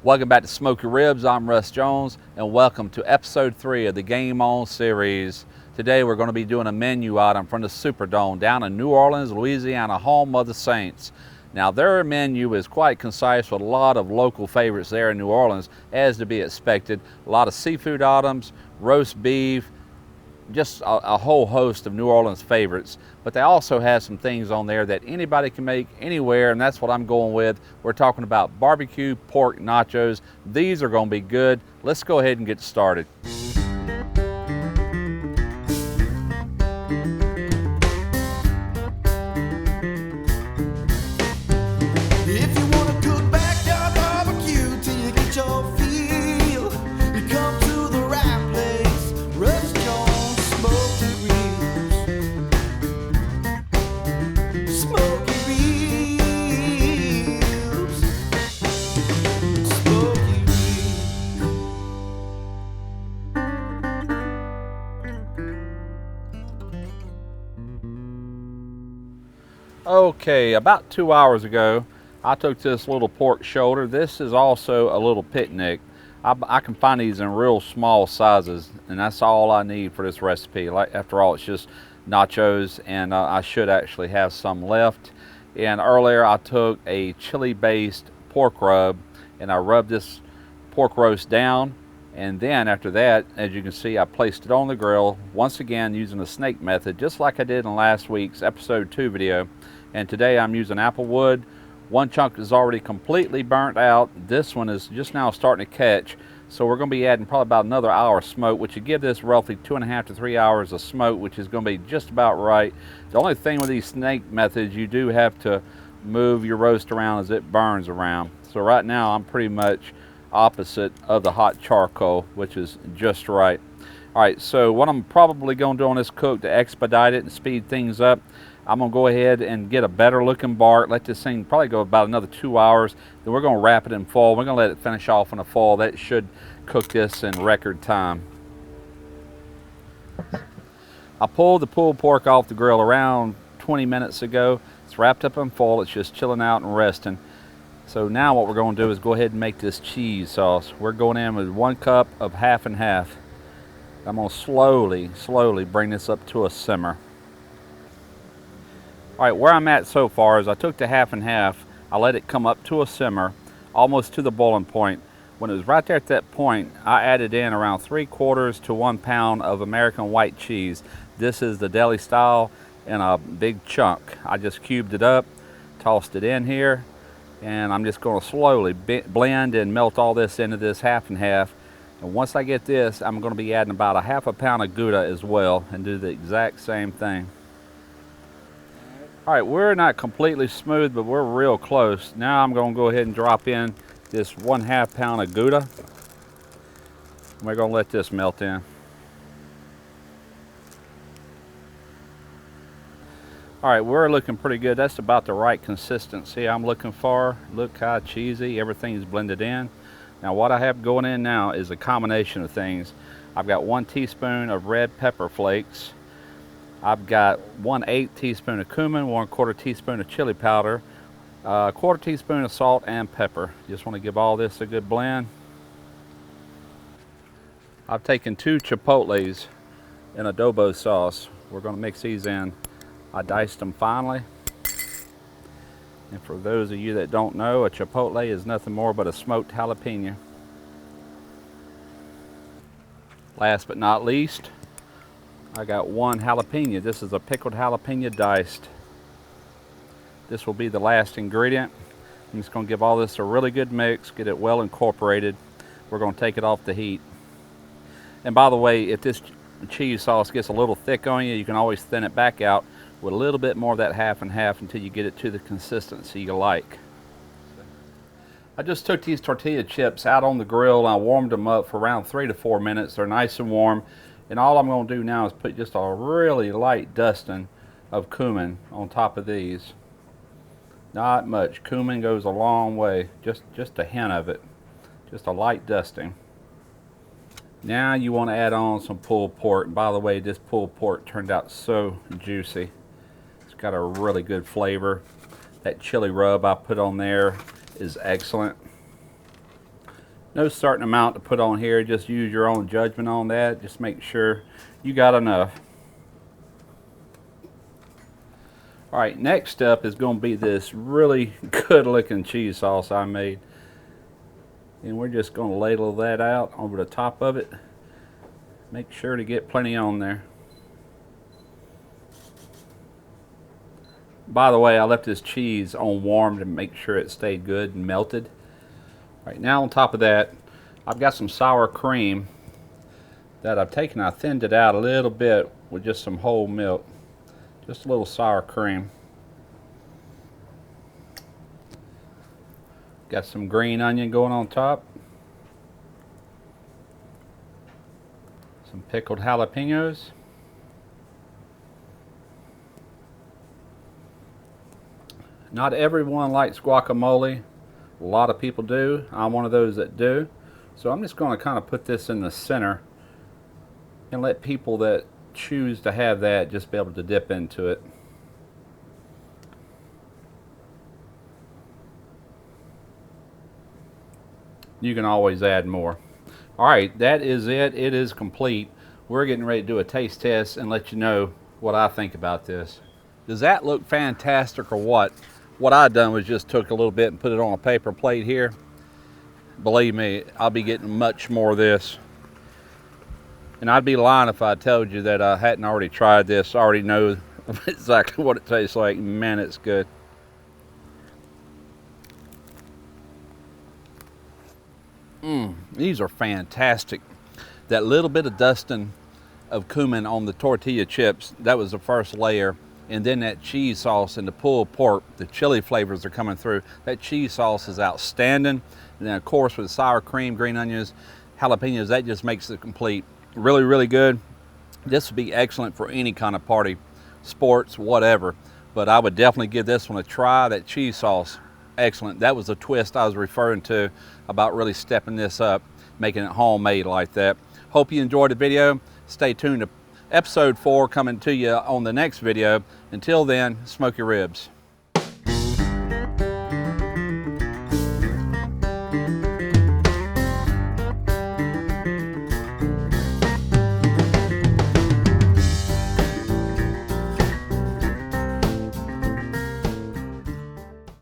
Welcome back to Smoky Ribs. I'm Russ Jones, and welcome to episode 3 of the Game On series. Today we're going to be doing a menu item from the Superdome down in New Orleans, Louisiana, home of the Saints. Now their menu is quite concise with a lot of local favorites there in New Orleans, as to be expected. A lot of seafood items, roast beef, just a whole host of New Orleans favorites. But they also have some things on there that anybody can make anywhere, and that's what I'm going with. We're talking about barbecue pork nachos. These are going to be good. Let's go ahead and get started. If you wanna cook backyard barbecue till you get your feel, you come to the right place. Russ Jones Smoky Ribs. Smoky Ribs. Smoky Okay, about 2 hours ago, I took this little pork shoulder. This is also a little picnic. I can find these in real small sizes, and that's all I need for this recipe. After all, it's just nachos, and I should actually have some left. And earlier I took a chili-based pork rub, and I rubbed this pork roast down. And then after that, as you can see, I placed it on the grill, once again using the snake method, just like I did in last week's episode 2 video. And today I'm using apple wood. One chunk is already completely burnt out. This one is just now starting to catch. So we're going to be adding probably about another hour of smoke, which would give this roughly 2.5 to 3 hours of smoke, which is going to be just about right. The only thing with these snake methods, you do have to move your roast around as it burns around. So right now I'm pretty much opposite of the hot charcoal, which is just right. All right, so what I'm probably going to do on this cook to expedite it and speed things up, I'm going to go ahead and get a better looking bark. Let this thing probably go about another 2 hours. Then we're going to wrap it in foil. We're going to let it finish off in a foil. That should cook this in record time. I pulled the pulled pork off the grill around 20 minutes ago. It's wrapped up in foil. It's just chilling out and resting. So now what we're going to do is go ahead and make this cheese sauce. We're going in with 1 cup of half and half. I'm going to slowly bring this up to a simmer. All right, where I'm at so far is I took the half and half, I let it come up to a simmer, almost to the boiling point. When it was right there at that point, I added in around 3/4 to 1 pound of American white cheese. This is the deli style in a big chunk. I just cubed it up, tossed it in here, and I'm just going to slowly blend and melt all this into this half and half. And once I get this, I'm going to be adding about 1/2 pound of Gouda as well and do the exact same thing. All right, we're not completely smooth, but we're real close. Now I'm going to go ahead and drop in this 1/2 pound of Gouda. We're going to let this melt in. All right, we're looking pretty good. That's about the right consistency I'm looking for. Look how cheesy, everything's blended in. Now what I have going in now is a combination of things. I've got 1 teaspoon of red pepper flakes. I've got 1/8 teaspoon of cumin, 1/4 teaspoon of chili powder, 1/4 teaspoon of salt and pepper. Just want to give all this a good blend. I've taken 2 chipotles in adobo sauce. We're going to mix these in. I diced them finely. And for those of you that don't know, a chipotle is nothing more but a smoked jalapeno. Last but not least, I got 1 jalapeno. This is a pickled jalapeno diced. This will be the last ingredient. I'm just going to give all this a really good mix, get it well incorporated. We're going to take it off the heat. And by the way, if this cheese sauce gets a little thick on you, you can always thin it back out with a little bit more of that half and half until you get it to the consistency you like. I just took these tortilla chips out on the grill and I warmed them up for around 3 to 4 minutes. They're nice and warm. And all I'm going to do now is put just a really light dusting of cumin on top of these. Not much. Cumin goes a long way. Just a hint of it. Just a light dusting. Now you want to add on some pulled pork. And by the way, this pulled pork turned out so juicy. It's got a really good flavor. That chili rub I put on there is excellent. No certain amount to put on here, just use your own judgment on that. Just make sure you got enough. All right, next up is going to be this really good looking cheese sauce I made. And we're just going to ladle that out over the top of it. Make sure to get plenty on there. By the way, I left this cheese on warm to make sure it stayed good and melted. All right, now on top of that, I've got some sour cream that I've taken. I thinned it out a little bit with just some whole milk. Just a little sour cream. Got some green onion going on top. Some pickled jalapenos. Not everyone likes guacamole. A lot of people do. I'm one of those that do. So I'm just going to kind of put this in the center and let people that choose to have that just be able to dip into it. You can always add more. All right, that is it. It is complete. We're getting ready to do a taste test and let you know what I think about this. Does that look fantastic or what? What I done was just took a little bit and put it on a paper plate here. Believe me, I'll be getting much more of this. And I'd be lying if I told you that I hadn't already tried this. I already know exactly what it tastes like. Man, it's good. These are fantastic. That little bit of dusting of cumin on the tortilla chips, that was the first layer. And then that cheese sauce and the pulled pork, the chili flavors are coming through. That cheese sauce is outstanding. And then of course with sour cream, green onions, jalapenos, that just makes it complete. Really, really good. This would be excellent for any kind of party, sports, whatever. But I would definitely give this one a try. That cheese sauce, excellent. That was the twist I was referring to about really stepping this up, making it homemade like that. Hope you enjoyed the video. Stay tuned to episode 4 coming to you on the next video. Until then, smoke your ribs.